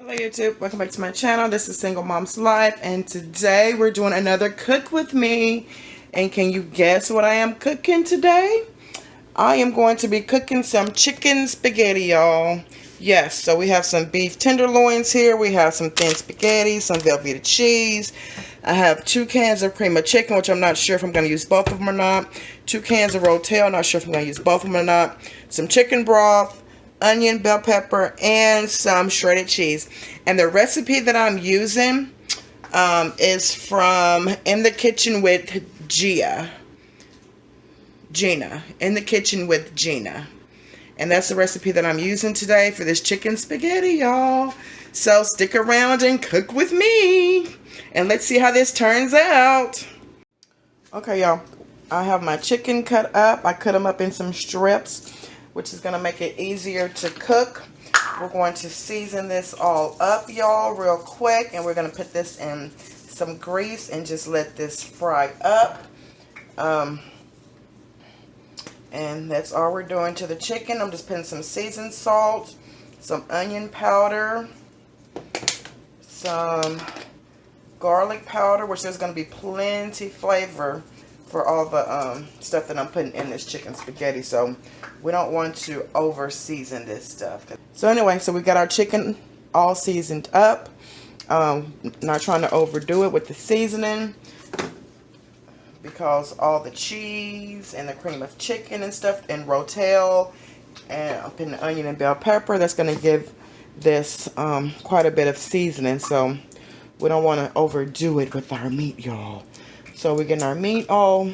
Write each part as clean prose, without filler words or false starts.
Hello YouTube, welcome back to my channel. This is Single Mom's Life, and today we're doing another cook with me. And can you guess what I am cooking today? I am going to be cooking some chicken spaghetti, y'all. Yes, so we have some beef tenderloins here. We have some thin spaghetti, some Velveeta cheese. I have 2 cans of cream of chicken, which I'm not sure if I'm going to use both of them or not. 2 cans of rotel, not sure if I'm going to use both of them or not. Some chicken broth, onion, bell pepper, and some shredded cheese. And the recipe that I'm using is from In the Kitchen with Gina. In the Kitchen with Gina. And that's the recipe that I'm using today for this chicken spaghetti, y'all. So stick around and cook with me. And let's see how this turns out. Okay, y'all. I have my chicken cut up. I cut them up in some strips, which is going to make it easier to cook. We're going to season this all up, y'all, real quick. And we're going to put this in some grease and just let this fry up. And that's all we're doing to the chicken. I'm just putting some seasoned salt, some onion powder, some garlic powder, which there's going to be plenty flavor for all the stuff that I'm putting in this chicken spaghetti. So we don't want to over season this stuff. So anyway, so we got our chicken all seasoned up. Not trying to overdo it with the seasoning, because all the cheese and the cream of chicken and stuff and rotel, and I'm putting the onion and bell pepper, that's going to give this quite a bit of seasoning. So we don't want to overdo it with our meat, y'all. So we're getting our meat all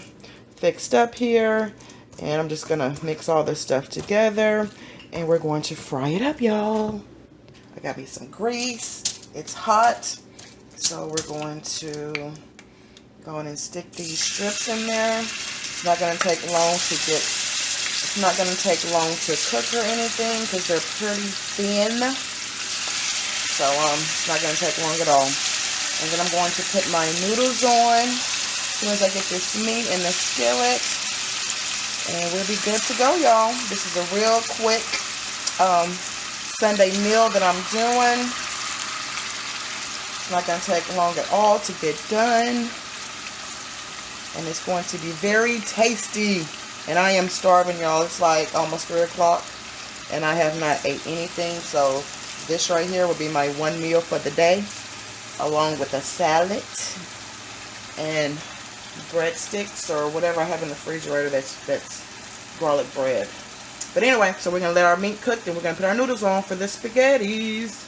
fixed up here, and I'm just going to mix all this stuff together, and we're going to fry it up, y'all. I got me some grease. It's hot, so we're going to go in and stick these strips in there. It's not going to take long to get, it's not going to take long to cook or anything because they're pretty thin. So it's not going to take long at all. And then I'm going to put my noodles on as soon as I get this meat in the skillet. And we'll be good to go, y'all. This is a real quick Sunday meal that I'm doing. It's not going to take long at all to get done. And it's going to be very tasty. And I am starving, y'all. It's like almost 3 o'clock. And I have not ate anything. So this right here will be my one meal for the day, along with a salad and breadsticks or whatever I have in the refrigerator that's garlic bread. But anyway, so we're going to let our meat cook, and we're going to put our noodles on for the spaghettis.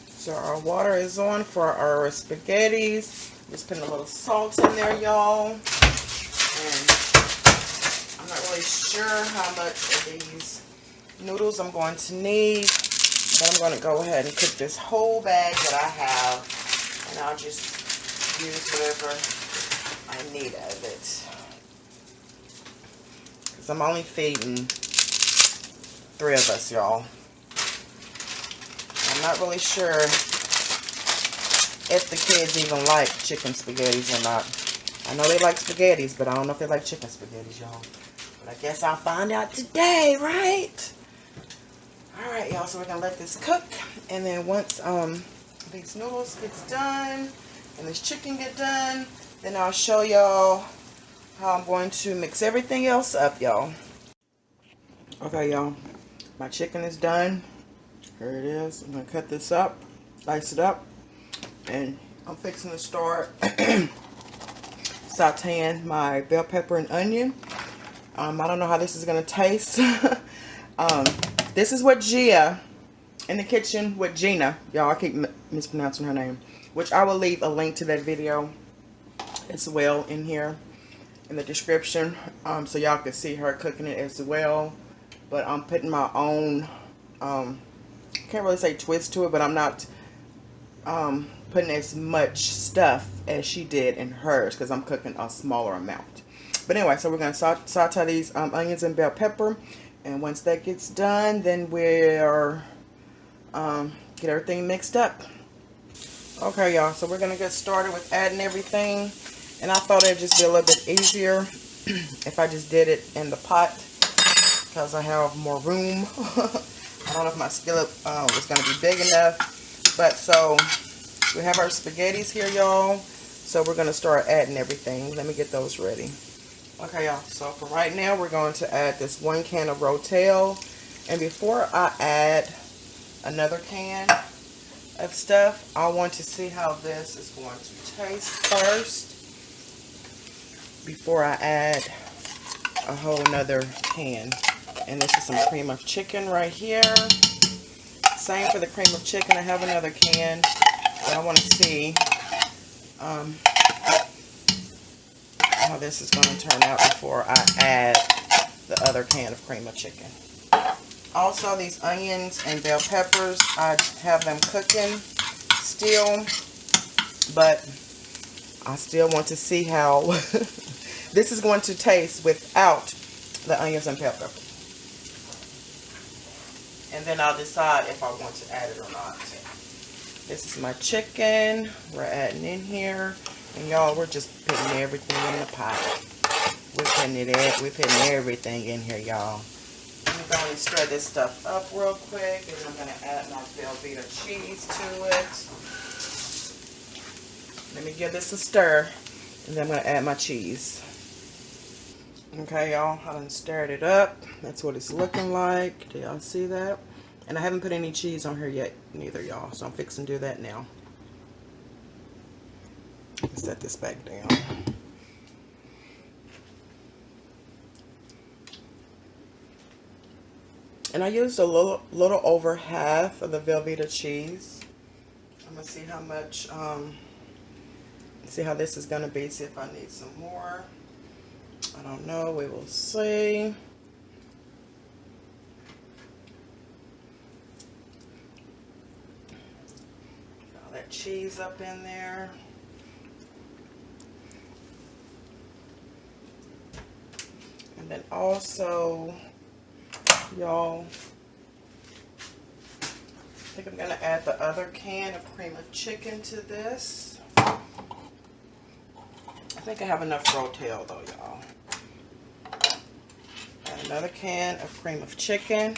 So our water is on for our spaghettis. Just putting a little salt in there, y'all. And I'm not really sure how much of these noodles I'm going to need, but I'm going to go ahead and cook this whole bag that I have, and I'll just use whatever I need of it. Because I'm only feeding 3 of us, y'all. I'm not really sure if the kids even like chicken spaghettis or not. I know they like spaghettis, but I don't know if they like chicken spaghettis, y'all. But I guess I'll find out today, right? Alright, y'all, so we're going to let this cook. And then once these noodles gets done and this chicken get done, then I'll show y'all how I'm going to mix everything else up, y'all. Okay, y'all. My chicken is done. Here it is. I'm going to cut this up, slice it up. And I'm fixing to start sauteing my bell pepper and onion. I don't know how this is going to taste. This is what Gia, In the Kitchen with Gina. Y'all, I keep mispronouncing her name. Which I will leave a link to that video as well in here in the description. So y'all can see her cooking it as well. But I'm putting my own, can't really say twist to it, but I'm not putting as much stuff as she did in hers, because I'm cooking a smaller amount. But anyway, so we're going to saute these onions and bell pepper, and once that gets done, then we'll get everything mixed up. Okay, y'all, so we're going to get started with adding everything, and I thought it'd just be a little bit easier if I just did it in the pot, because I have more room. I don't know if my skillet was going to be big enough. But so we have our spaghettis here, y'all. So we're going to start adding everything. Let me get those ready. Okay, y'all. So for right now, we're going to add this 1 can of Rotel. And before I add another can of stuff, I want to see how this is going to taste first before I add a whole nother can. And this is some cream of chicken right here. Same for the cream of chicken. I have another can, but I want to see how this is going to turn out before I add the other can of cream of chicken. Also, these onions and bell peppers, I have them cooking still, but I still want to see how this is going to taste without the onions and bell peppers. And then I'll decide if I want to add it or not. This is my chicken. We're adding in here. And y'all, we're just putting everything in the pot. We're putting everything in here, y'all. I'm going to stir this stuff up real quick. And I'm going to add my Velveeta cheese to it. Let me give this a stir. And then I'm going to add my cheese. Okay, y'all, I done stirred it up. That's what it's looking like. Do y'all see that? And I haven't put any cheese on here yet, neither, y'all. So I'm fixing to do that now. Set this back down. And I used a little over half of the Velveeta cheese. I'm gonna see how much. See how this is gonna be. See if I need some more. I don't know. We will see. Got all that cheese up in there. And then also, y'all, I think I'm going to add the other can of cream of chicken to this. I think I have enough Rotel though, y'all. Add another can of cream of chicken.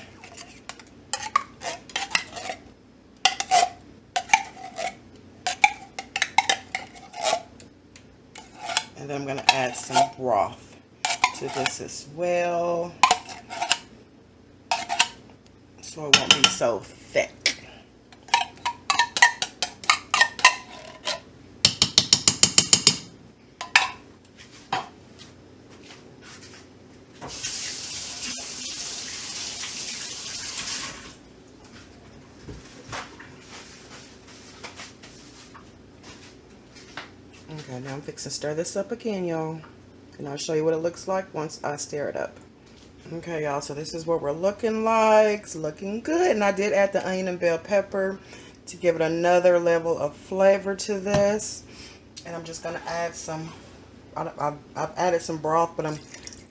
And then I'm going to add some broth to this as well, so it won't be so thick. Okay, now I'm fixing to stir this up again, y'all. And I'll show you what it looks like once I stir it up. Okay, y'all, so this is what we're looking like. It's looking good. And I did add the onion and bell pepper to give it another level of flavor to this. And I'm just going to add some, I've added some broth, but I'm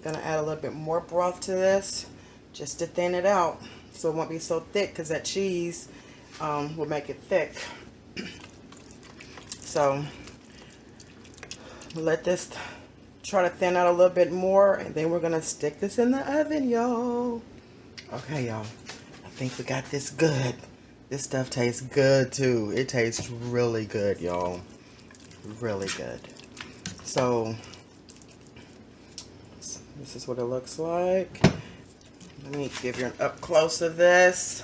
going to add a little bit more broth to this just to thin it out so it won't be so thick, because that cheese will make it thick. So let this try to thin out a little bit more, and then we're gonna stick this in the oven, y'all. Okay, y'all, I think we got this good. This stuff tastes good too. It tastes really good, y'all. Really good. So this is what it looks like. Let me give you an up close of this.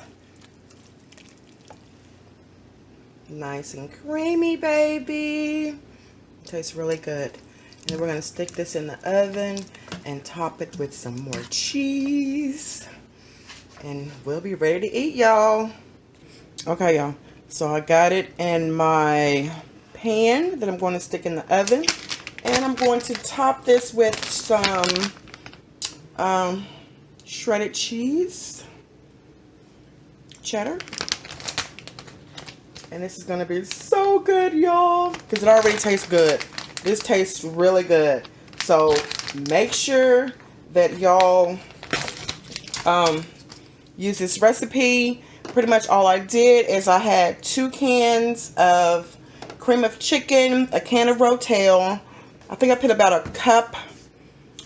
Nice and creamy, baby. Tastes really good. And then we're going to stick this in the oven and top it with some more cheese. And we'll be ready to eat, y'all. Okay, y'all. So I got it in my pan that I'm going to stick in the oven. And I'm going to top this with some shredded cheese. Cheddar. And this is going to be so good, y'all. Because it already tastes good. This tastes really good. So make sure that y'all use this recipe. Pretty much all I did is I had 2 cans of cream of chicken, a can of Rotel. I think I put about a cup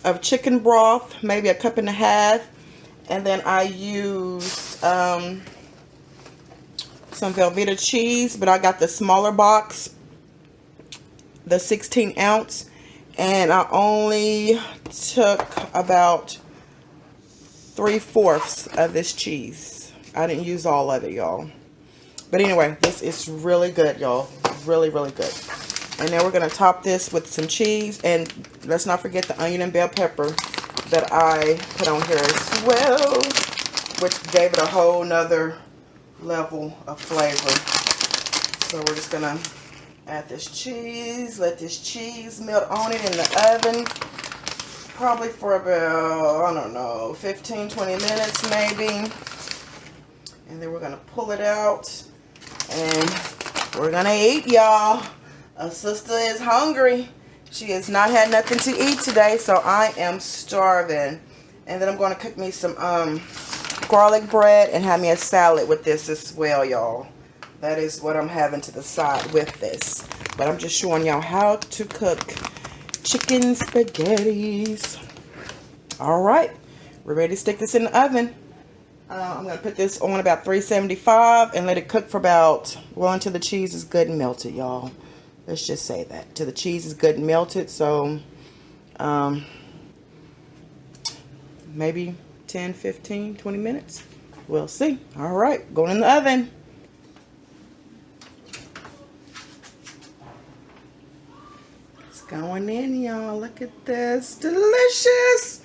of chicken broth, maybe a cup and a half. And then I used some Velveeta cheese, but I got the smaller box, the 16 ounce, and I only took about 3/4 of this cheese. I didn't use all of it, y'all. But anyway, this is really good, y'all. Really, really good. And then we're going to top this with some cheese. And let's not forget the onion and bell pepper that I put on here as well, which gave it a whole nother level of flavor. So we're just going to add this cheese. Let this cheese melt on it in the oven. Probably for about, I don't know, 15-20 minutes maybe. And then we're going to pull it out. And we're going to eat, y'all. Our sister is hungry. She has not had nothing to eat today, so I am starving. And then I'm going to cook me some garlic bread and have me a salad with this as well, y'all. That is what I'm having to the side with this. But I'm just showing y'all how to cook chicken spaghettis. All right, we're ready to stick this in the oven. I'm going to put this on about 375 and let it cook for about, well, until the cheese is good and melted, y'all. Let's just say that. Till the cheese is good and melted. So, maybe 10, 15, 20 minutes. We'll see. All right, going in the oven. It's going in, y'all. Look at this. Delicious.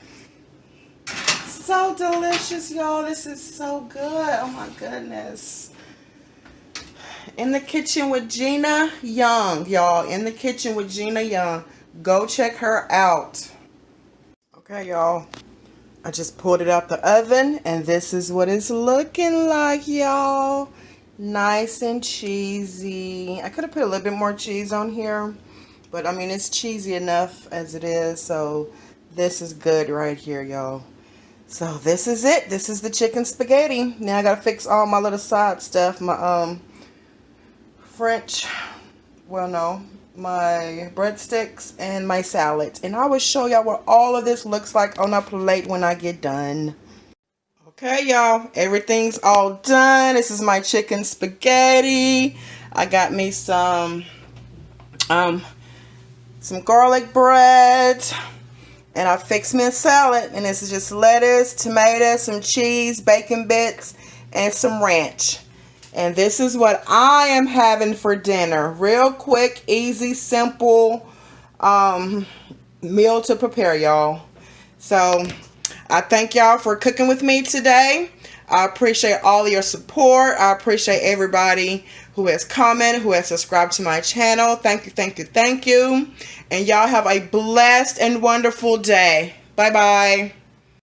So delicious, y'all. This is so good. Oh, my goodness. In the kitchen with Gina Young, y'all. In the kitchen with Gina Young. Go check her out. Okay, y'all. I just pulled it out the oven, and this is what it's looking like, y'all. Nice and cheesy. I could have put a little bit more cheese on here, but I mean, it's cheesy enough as it is, so this is good right here, y'all. So this is it. This is the chicken spaghetti. Now I gotta fix all my little side stuff. My French, well, no, my breadsticks and my salads. And I will show y'all what all of this looks like on a plate when I get done. Okay, y'all, everything's all done. This is my chicken spaghetti. I got me some garlic bread. And I fixed me a salad. And this is just lettuce, tomatoes, some cheese, bacon bits, and some ranch. And this is what I am having for dinner. Real quick, easy, simple meal to prepare, y'all. So I thank y'all for cooking with me today. I appreciate all of your support. I appreciate everybody who has commented, who has subscribed to my channel. Thank you, thank you, thank you. And y'all have a blessed and wonderful day. Bye-bye.